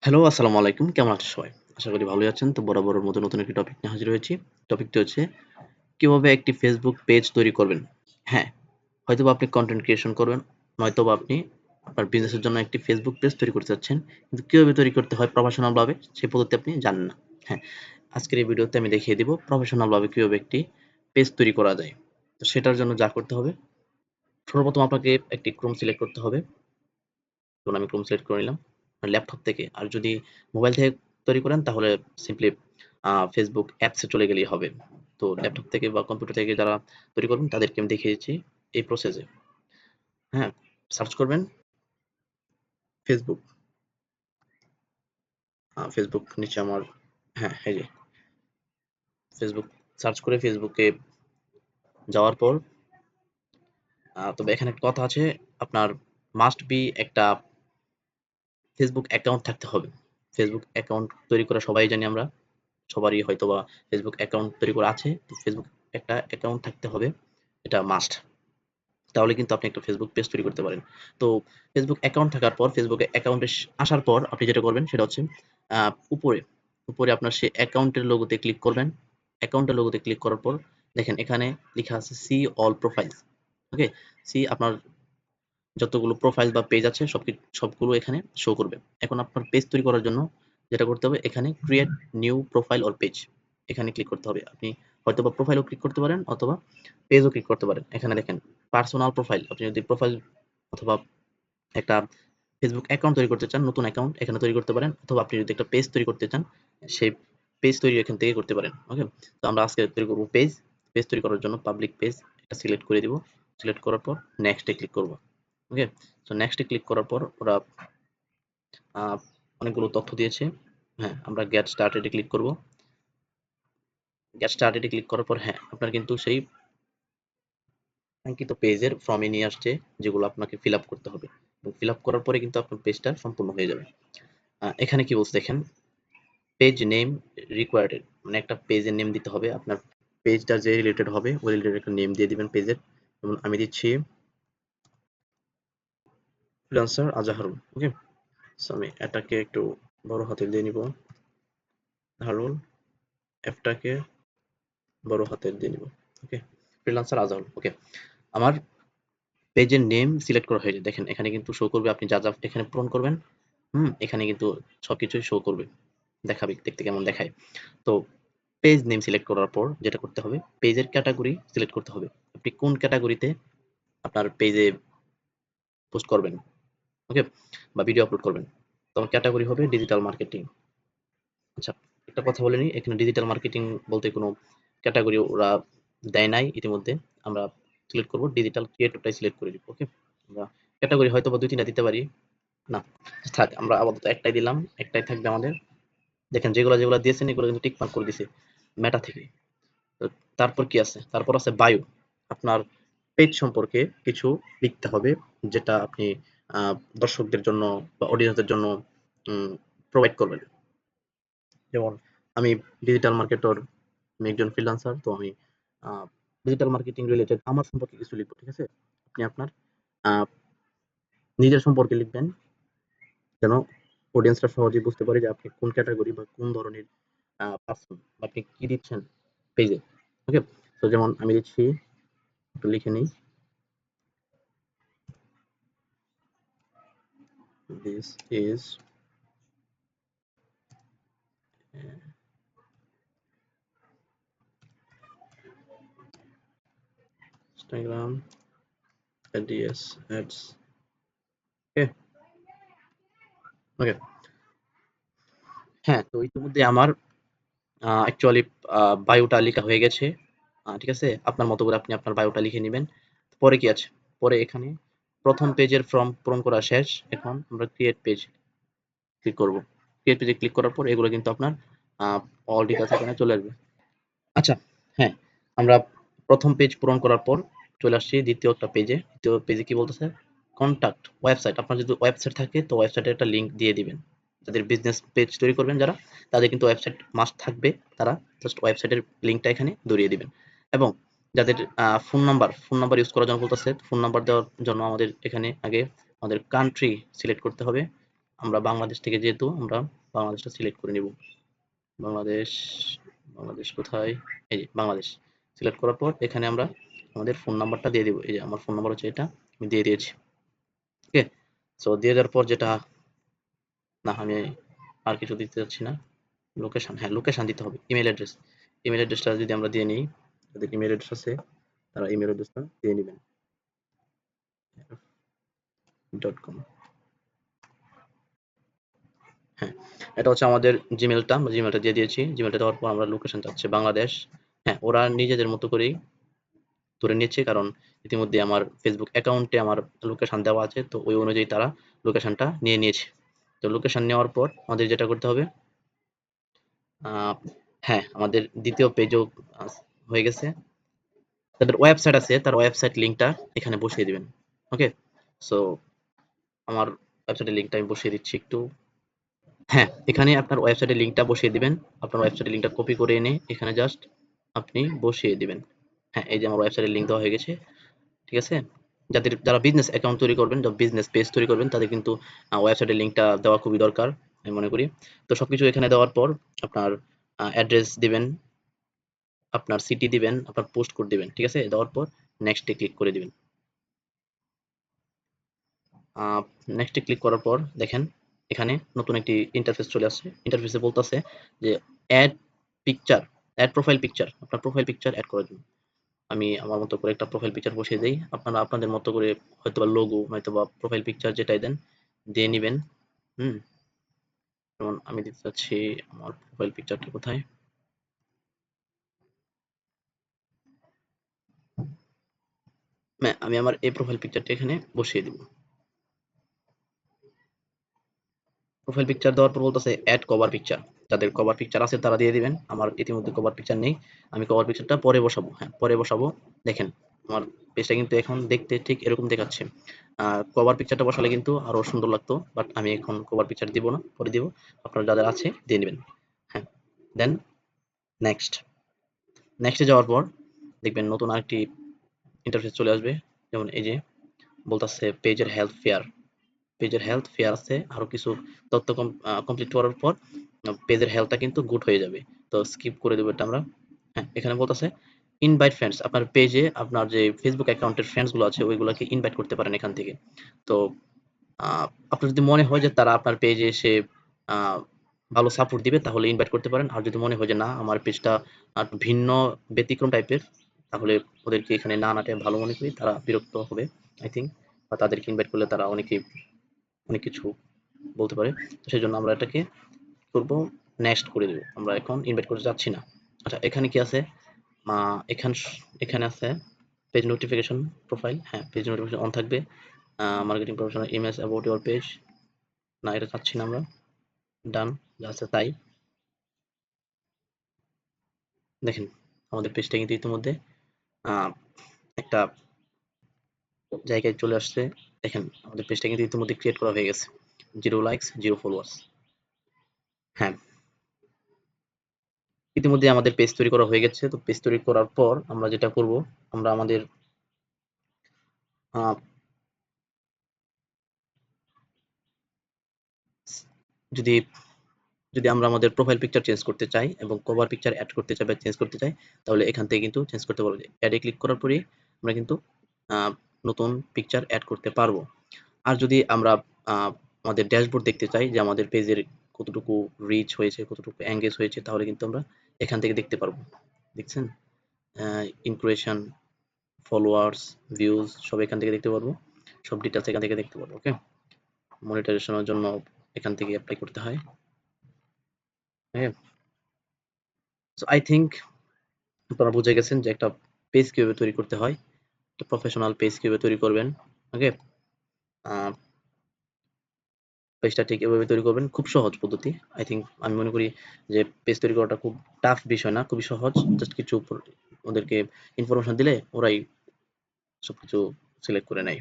Hello, আসসালামু আলাইকুম। কেমন আছেন সবাই? আশা করি ভালোই আছেন। তো বরাবরের মতো নতুন একটি টপিক নিয়ে হাজির হয়েছি। টপিকটি হচ্ছে কিভাবে একটি Facebook পেজ তৈরি করবেন। হ্যাঁ, হয়তোবা আপনি কনটেন্ট ক্রিয়েশন করবেন, নয়তোবা আপনি আপনার বিজনেসের জন্য একটি Facebook পেজ তৈরি করতে চাচ্ছেন। কিন্তু কিভাবে তৈরি করতে হয় প্রফেশনাল ভাবে সেই পদ্ধতি আপনি জানেন না। হ্যাঁ, আজকের এই ভিডিওতে আমি দেখিয়ে দিব প্রফেশনাল ভাবে কিভাবে একটি পেজ তৈরি করা যায়। তো সেটার জন্য যা করতে হবে, সর্বপ্রথম আপনাকে একটি Chrome সিলেক্ট করতে হবে। ধরুন আমি Chrome সিলেক্ট করে নিলাম ল্যাপটপ থেকে। আর যদি মোবাইল থেকে তৈরি করেন তাহলে সিম্পলি Facebook অ্যাপস এ চলে গেলেই হবে। তো ল্যাপটপ থেকে বা কম্পিউটার থেকে যারা তৈরি করবেন তাদেরকে আমি দেখিয়ে দিচ্ছি এই প্রসেসে। হ্যাঁ? সার্চ করবেন Facebook। Facebook নিচে আমার হ্যাঁ, এই যে Facebook সার্চ করে Facebook এ যাওয়ার পর তবে এখানে একটা কথা আছে, আপনার মাস্ট বি একটা Facebook অ্যাকাউন্ট থাকতে হবে। Facebook অ্যাকাউন্ট তৈরি করা সবাই জানি আমরা। সবারই হয়তোবা Facebook অ্যাকাউন্ট তৈরি করা আছে। তো Facebook একটা অ্যাকাউন্ট থাকতে হবে। এটা মাস্ট। তাহলে কিন্তু আপনি একটা Facebook পেজ তৈরি করতে পারেন। তো Facebook অ্যাকাউন্ট থাকার পর Facebook এ অ্যাকাউন্টে আসার পর আপনি যেটা করবেন সেটা হচ্ছে আ উপরে, উপরে আপনার সেই অ্যাকাউন্টের লোগোতে ক্লিক করবেন। অ্যাকাউন্টের লোগোতে ক্লিক করার পর দেখেন এখানে লিখা আছে সি অল প্রোফাইলস। ওকে? সি আপনার যতগুলো প্রোফাইল বা পেজ আছে সবগুলো এখানে শো করবে। এখন আপনার পেজ তৈরি করার জন্য যেটা করতে হবে এখানে create new profile or page এখানে ক্লিক করতে হবে। আপনি হয়তোবা প্রোফাইলও ক্লিক করতে পারেন অথবা পেজও ক্লিক করতে পারেন। এখানে দেখেন পার্সোনাল প্রোফাইল আপনি যদি প্রোফাইল অথবা একটা Facebook অ্যাকাউন্ট তৈরি করতে চান, নতুন অ্যাকাউন্ট এখানে তৈরি করতে পারেন অথবা আপনি যদি একটা পেজ তৈরি করতে চান, সেই পেজ তৈরি এখান থেকে করতে পারেন। ওকে? তো আমরা আজকে তৈরি করব পেজ। পেজ তৈরি করার জন্য পাবলিক পেজ এটা সিলেক্ট করে দিব। সিলেক্ট করার পর নেক্সট এ ক্লিক করব। ওকে? সো নেক্সট এ ক্লিক করার পর ওরা আ অনেকগুলো তথ্য দিয়েছে। হ্যাঁ, আমরা গেট স্টার্টেড এ ক্লিক করব। গেট স্টার্টেড এ ক্লিক করার পর হ্যাঁ, আপনার কিন্তু সেই কাঙ্ক্ষিত পেজের ফর্মে নিয়ে আসছে যেগুলো আপনাকে ফিল আপ করতে হবে। এবং ফিল আপ করার পরে কিন্তু আপনার পেজটা সম্পূর্ণ হয়ে যাবে। এখানে কি বলছে দেখেন, পেজ নেম রিকোয়ার্ড মানে একটা পেজের নেম দিতে হবে। আপনার পেজটা যে রিলেটেড হবে ওই রিলেটেড একটা নেম দিয়ে দিবেন পেজের। যেমন আমি দিচ্ছি ফ্রিল্যান্সার আজাহারুল। ওকে? সো আমি এটাকে একটু বড় হাতের দিয়ে নিব। হারুন এফটাকে বড় হাতের দিয়ে নিব। ওকে? ফ্রিল্যান্সার আজাহারুল। ওকে? আমার পেজের নেম সিলেক্ট করা হয়েছে। দেখেন এখানে কিন্তু শো করবে আপনি যা এখানে পূরণ করবেন। এখানে কিন্তু সবকিছুই শো করবে। দেখাবে দেখতে কেমন দেখায়। তো পেজ নেম সিলেক্ট করার পর যেটা করতে হবে পেজের ক্যাটাগরি সিলেক্ট করতে হবে। আপনি কোন ক্যাটাগরিতে আপনার পেজে পোস্ট করবেন, ওকে? বা ভিডিও আপলোড করবেন। তো আমার ক্যাটাগরি হবে ডিজিটাল মার্কেটিং। আচ্ছা, একটা কথা বলে নিই, এখানে ডিজিটাল মার্কেটিং বলতে কোনো ক্যাটাগরি ওরা দেয় নাই ইতিমধ্যে। আমরা সিলেক্ট করব ডিজিটাল ক্রিয়েটরটাই সিলেক্ট করে দিব, ওকে? আমরা ক্যাটাগরি হয়তোবা ২-৩ টা দিতে পারি। না, থাক আমরা আপাতত একটাই দিলাম। একটাই থাকবে আমাদের। দেখেন যেগুলা দিয়েছেন এগুলো কিন্তু টিক মার্ক করে দিছে মেটা থেকে। তো তারপর কি আছে? তারপর আছে বায়ো। আপনার পেজ সম্পর্কে কিছু লিখতে হবে যেটা আপনি আ দর্শকদের জন্য বা অডিয়েন্সদের জন্য উম প্রোভাইড করবেন। যেমন আমি ডিজিটাল মার্কেটর, আমি একজন ফ্রিল্যান্সার। তো আমি আ ডিজিটাল মার্কেটিং রিলেটেড আমার সম্পর্কে কিছু লিখব। ঠিক আছে? আপনি আপনার আ নিজের সম্পর্কে লিখবেন যেন অডিয়েন্সরা সহজেই বুঝতে পারে যে আপনি কোন ক্যাটেগরি বা কোন ধরনের পারসন বা আপনি কি দিচ্ছেন পেজে। ওকে? তো যেমন আমি দিচ্ছি একটু লিখে নেই। This is Instagram ads ads. Okay, okay. হ্যাঁ, তো ইতিমধ্যে আমার অ্যাকচুয়ালি বায়োটা লেখা হয়ে গেছে। ঠিক আছে? আপনার মতো করে আপনি আপনার বায়োটা লিখে নিবেন। পরে কি আছে? পরে এখানে ১ম পেজের ফর্ম পূরণ করা শেষ। এখন আমরা ক্রিয়েট পেজ ক্লিক করব। ক্রিয়েট পেজে ক্লিক করার পর এগুলো কিন্তু আপনার আ অল ডিটেইলস এখানে চলে আসবে। আচ্ছা, হ্যাঁ, আমরা ১ম পেজ পূরণ করার পর চলে আসছি ২য় একটা পেজে। ২য় পেজে কি বলতেছে? Contact website. আপনার যদি ওয়েবসাইট থাকে তো ওয়েবসাইটের একটা লিংক দিয়ে দিবেন। যাদের বিজনেস পেজ তৈরি করবেন যারা, তাদের কিন্তু ওয়েবসাইট মাস্ট থাকবে। তারা জাস্ট ওয়েবসাইটের লিংকটা এখানে ধরিয়ে দিবেন। এবং যাদের ফোন নাম্বার ইউজ করার জন্য বলতেছে, ফোন নাম্বার দেওয়ার জন্য আমাদের এখানে আগে আমাদের কান্ট্রি সিলেক্ট করতে হবে। আমরা বাংলাদেশ থেকে যেহেতু আমরা বাংলাদেশটা সিলেক্ট করে নিব। বাংলাদেশ, বাংলাদেশ কোথায়? এই যে বাংলাদেশ। সিলেক্ট করার পর এখানে আমরা আমাদের ফোন নাম্বারটা দিয়ে দিব। এই যে আমার ফোন নাম্বার হচ্ছে এটা, আমি দিয়ে দিয়েছি। ওকে? সো দিয়ে দেওয়ার পর যেটা, না আমি আর কিছু দিতে চাচ্ছি না। লোকেশন, হ্যাঁ লোকেশন দিতে হবে। Email address. ইমেইল অ্যাড্রেসটা যদি আমরা দিয়ে নিই, যাদের ইমেইল অ্যাড্রেস আছে তারা ইমেইল অ্যাড্রেসটা দিয়ে নিবেন। .com। হ্যাঁ, এটা হচ্ছে আমাদের জিমেলটা, আমরা জিমেলটা দিয়ে দিয়েছি। জিমেলটা দেওয়ার পর আমরা লোকেশন চাচ্ছে বাংলাদেশ। হ্যাঁ, ওরা নিজেদের মতো করেই ধরে নিয়েছে, কারণ ইতিমধ্যে আমার ফেসবুক অ্যাকাউন্টে আমার লোকেশন দেওয়া আছে, তো ওই অনুযায়ী তারা লোকেশনটা নিয়ে নিয়েছে। তো লোকেশন নেওয়ার পর আমাদের যেটা করতে হবে, হ্যাঁ আমাদের দ্বিতীয় পেজও হয়ে গেছে। তাদের ওয়েবসাইট আছে, তার ওয়েবসাইট লিঙ্কটা এখানে বসিয়ে দিবেন। ওকে? সো আমার ওয়েবসাইটের লিঙ্কটা আমি বসিয়ে দিচ্ছি একটু। হ্যাঁ, এখানে আপনার ওয়েবসাইটের লিঙ্কটা বসিয়ে দিবেন। আপনার ওয়েবসাইটের লিঙ্কটা কপি করে এনে এখানে জাস্ট আপনি বসিয়ে দিবেন। হ্যাঁ, এই যে আমার ওয়েবসাইটের লিঙ্ক দেওয়া হয়ে গেছে। ঠিক আছে? যারা বিজনেস অ্যাকাউন্ট তৈরি করবেন, যারা বিজনেস পেজ তৈরি করবেন, তাদের কিন্তু ওয়েবসাইটের লিঙ্কটা দেওয়া খুবই দরকার আমি মনে করি। তো সবকিছু এখানে দেওয়ার পর আপনার অ্যাড্রেস দিবেন, আপনার সিটি দিবেন, আপনার পোস্ট কোড দিবেন। ঠিক আছে? দেওয়ার পর নেক্সট এ ক্লিক করে দিবেন। নেক্সট এ ক্লিক করার পর দেখেন এখানে নতুন একটি ইন্টারফেস চলে আসছে। ইন্টারফেসে বলতেছে যে add picture, add profile picture, আপনার প্রোফাইল পিকচার অ্যাড করার জন্য। আমি আমার মতো করে একটা প্রোফাইল পিকচার বসিয়ে দেই। আপনারা আপনাদের মতো করে হয়তোবা লোগো নয়তোবা প্রোফাইল পিকচার যেটাই দেন দিয়ে নিবেন। হুম? যেমন আমি দিতে চাচ্ছি আমার প্রোফাইল পিকচারটা কোথায়? আমি আমার এই প্রোফাইল পিকচারটা এখানে বসিয়ে দিব। প্রোফাইল পিকচার দেওয়ার পর বলতেছে অ্যাড কভার পিকচার। যাদের কভার পিকচার আছে তারা দিয়ে দিবেন। আমার ইতিমধ্যে কভার পিকচার নেই। আমি কভার পিকচারটা পরে বসাবো। হ্যাঁ, পরে বসাবো। দেখেন আমার পেজটা কিন্তু এখন দেখতে ঠিক এরকম দেখাচ্ছে। কভার পিকচারটা বসালে কিন্তু আরো সুন্দর লাগতো। বাট আমি এখন কভার পিকচার দিব না, পরে দিব। আপনার যাদের আছে দিয়ে নিবেন। হ্যাঁ, দেন নেক্সট। নেক্সটে যাওয়ার পর দেখবেন নতুন আরেকটি ইন্টারফেস চলে আসবে। যেমন এই যে বলতেছে পেজের হেলথ ফেয়ার। পেজের হেলথ ফেয়ার আছে, আরো কিছু তথ্য কমপ্লিট করার পর পেজের হেলথটা কিন্তু গুড হয়ে যাবে। তো স্কিপ করে দেবো এটা আমরা। হ্যাঁ, এখানে বলতেছে ইনভাইট ফ্রেন্ডস। আপনার পেজে আপনার যে ফেসবুক অ্যাকাউন্টের ফ্রেন্ডস গুলো আছে ওইগুলোকে ইনভাইট করতে পারেন এখান থেকে। তো আপনার যদি মনে হয় যে তারা আপনার পেজে এসে আহ, ভালো সাপোর্ট দিবে তাহলে ইনভাইট করতে পারেন। আর যদি মনে হয় যে না আমার পেজটা একটু ভিন্ন ব্যতিক্রম টাইপের, তাহলে ওদেরকে এখানে না আনাটাই ভালো মনে করি। তারা বিরক্ত হবে আই থিঙ্ক, বা তাদেরকে ইনভাইট করলে তারা অনেক কিছু বলতে পারে। তো সেজন্য আমরা এটাকে করব, নেক্সট করে দেব। আমরা এখন ইনভাইট করতে যাচ্ছি না। আচ্ছা, এখানে কি আছে? এখানে আছে পেজ নোটিফিকেশন প্রোফাইল। হ্যাঁ, পেজ নোটিফিকেশন অন থাকবে। Marketing professional image about your page, না এটা চাচ্ছি না আমরা। ডান, যা আছে তাই। দেখেন আমাদের পেজটা কিন্তু ইতিমধ্যে আহ, একটা জায়গায় চলে আসছে। দেখেন আমাদের পেজটা কিন্তু ইতিমধ্যে ক্রিয়েট করা হয়ে গেছে। 0 লাইকস 0 ফলোয়ার্স। হ্যাঁ, ইতিমধ্যে আমাদের পেজ তৈরি করা হয়ে গেছে। তো পেজ তৈরি করার পর আমরা যেটা করব, আমরা আমাদের আহ, যদি যদি আমরা আমাদের প্রোফাইল পিকচার চেঞ্জ করতে চাই এবং কভার পিকচার অ্যাড করতে চাই বা চেঞ্জ করতে চাই, তাহলে এখান থেকে কিন্তু চেঞ্জ করতে পারবো। অ্যাডে ক্লিক করার পরেই আমরা কিন্তু আহ, নতুন পিকচার অ্যাড করতে পারবো। আর যদি আমরা আহ, আমাদের ড্যাশবোর্ড দেখতে চাই যে আমাদের পেজের কতটুকু রিচ হয়েছে, কতটুকু এঙ্গেজ হয়েছে, তাহলে কিন্তু আমরা এখান থেকে দেখতে পারবো। দেখছেন? ইমপ্রেশন, ফলোয়ার্স, ভিউজ সব এখান থেকে দেখতে পারবো। সব ডিটেলস এখান থেকে দেখতে পারবো। ওকে? মনিটাইজেশনের জন্য এখান থেকে অ্যাপ্লাই করতে হয়। হ্যাঁ, সো আই থিংক আপনারা বুঝে গেছেন যে একটা পেজ কিভাবে তৈরি করতে হয়, একটা প্রফেশনাল পেজ কিভাবে তৈরি করবেন। ওকে? পেজটা ঠিক এভাবে তৈরি করবেন, খুব সহজ পদ্ধতি। আই থিংক আমি মনে করি যে পেজ তৈরি করাটা খুব টাফ বিষয় না, খুবই সহজ। জাস্ট কিছু ওদেরকে ইনফরমেশন দিলে ওরাই সবকিছু সিলেক্ট করে নেয়।